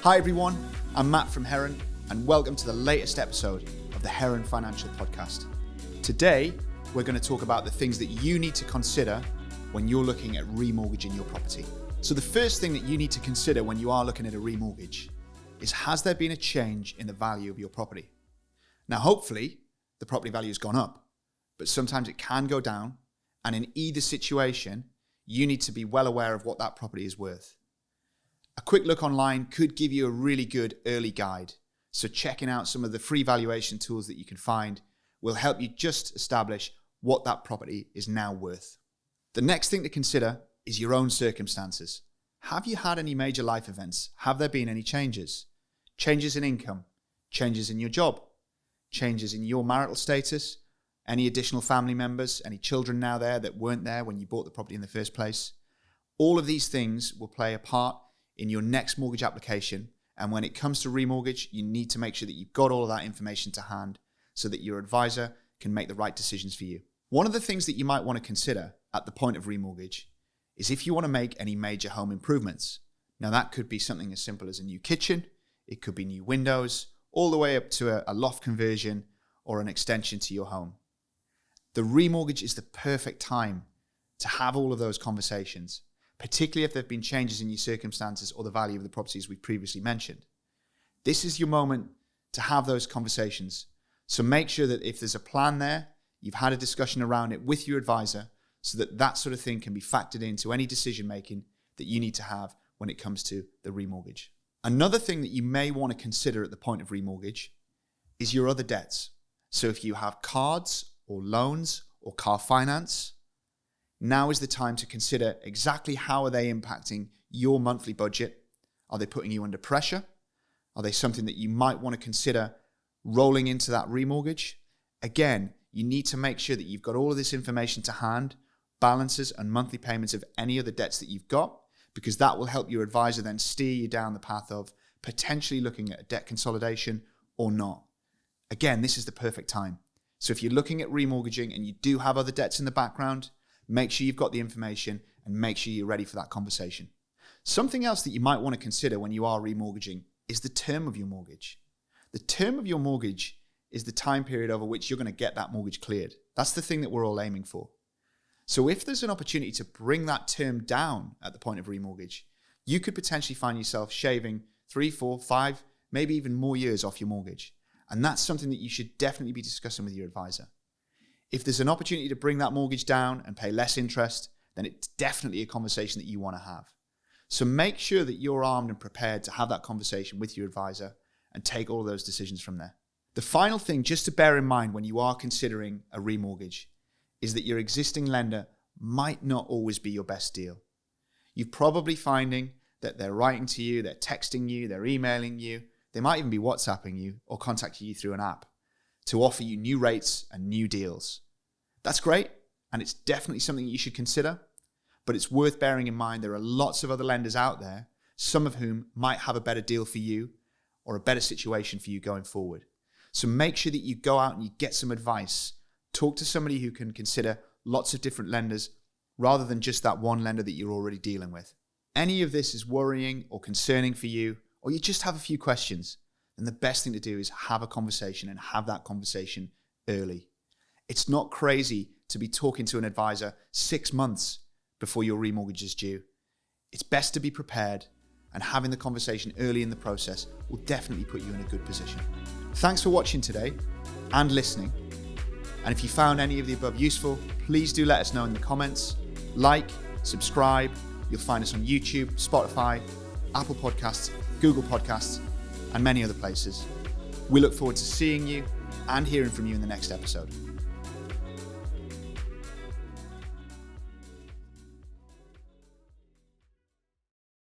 Hi everyone, I'm Matt from Heron, and welcome to the latest episode of the Heron Financial Podcast. Today, we're going to talk about the things that you need to consider when you're looking at remortgaging your property. So the first thing that you need to consider when you are looking at a remortgage is, has there been a change in the value of your property? Now, hopefully, the property value has gone up, but sometimes it can go down, and in either situation, you need to be well aware of what that property is worth. A quick look online could give you a really good early guide, so checking out some of the free valuation tools that you can find will help you just establish what that property is now worth. The next thing to consider is your own circumstances. Have you had any major life events? Have there been any changes? Changes in income? Changes in your job? Changes in your marital status? Any additional family members? Any children now there that weren't there when you bought the property in the first place? All of these things will play a part in your next mortgage application. And when it comes to remortgage, you need to make sure that you've got all of that information to hand so that your advisor can make the right decisions for you. One of the things that you might want to consider at the point of remortgage is if you want to make any major home improvements. Now that could be something as simple as a new kitchen, it could be new windows, all the way up to a loft conversion or an extension to your home. The remortgage is the perfect time to have all of those conversations, particularly if there have been changes in your circumstances or the value of the properties we've previously mentioned. This is your moment to have those conversations. So make sure that if there's a plan there, you've had a discussion around it with your advisor so that that sort of thing can be factored into any decision making that you need to have when it comes to the remortgage. Another thing that you may want to consider at the point of remortgage is your other debts. So if you have cards or loans or car finance, now is the time to consider exactly how are they impacting your monthly budget. Are they putting you under pressure? Are they something that you might want to consider rolling into that remortgage? Again, you need to make sure that you've got all of this information to hand, balances and monthly payments of any other debts that you've got, because that will help your advisor then steer you down the path of potentially looking at a debt consolidation or not. Again, this is the perfect time. So if you're looking at remortgaging and you do have other debts in the background, make sure you've got the information and make sure you're ready for that conversation. Something else that you might want to consider when you are remortgaging is the term of your mortgage. The term of your mortgage is the time period over which you're going to get that mortgage cleared. That's the thing that we're all aiming for. So if there's an opportunity to bring that term down at the point of remortgage, you could potentially find yourself shaving 3, 4, 5, maybe even more years off your mortgage. And that's something that you should definitely be discussing with your advisor. If there's an opportunity to bring that mortgage down and pay less interest, then it's definitely a conversation that you want to have. So make sure that you're armed and prepared to have that conversation with your advisor and take all of those decisions from there. The final thing just to bear in mind when you are considering a remortgage is that your existing lender might not always be your best deal. You're probably finding that they're writing to you, they're texting you, they're emailing you, they might even be WhatsApping you or contacting you through an app to offer you new rates and new deals. That's great, and it's definitely something you should consider, but it's worth bearing in mind there are lots of other lenders out there, some of whom might have a better deal for you or a better situation for you going forward. So make sure that you go out and you get some advice. Talk to somebody who can consider lots of different lenders rather than just that one lender that you're already dealing with. Any of this is worrying or concerning for you, or you just have a few questions, then the best thing to do is have a conversation and have that conversation early. It's not crazy to be talking to an advisor 6 months before your remortgage is due. It's best to be prepared, and having the conversation early in the process will definitely put you in a good position. Thanks for watching today and listening. And if you found any of the above useful, please do let us know in the comments. Like, subscribe. You'll find us on YouTube, Spotify, Apple Podcasts, Google Podcasts, and many other places. We look forward to seeing you and hearing from you in the next episode.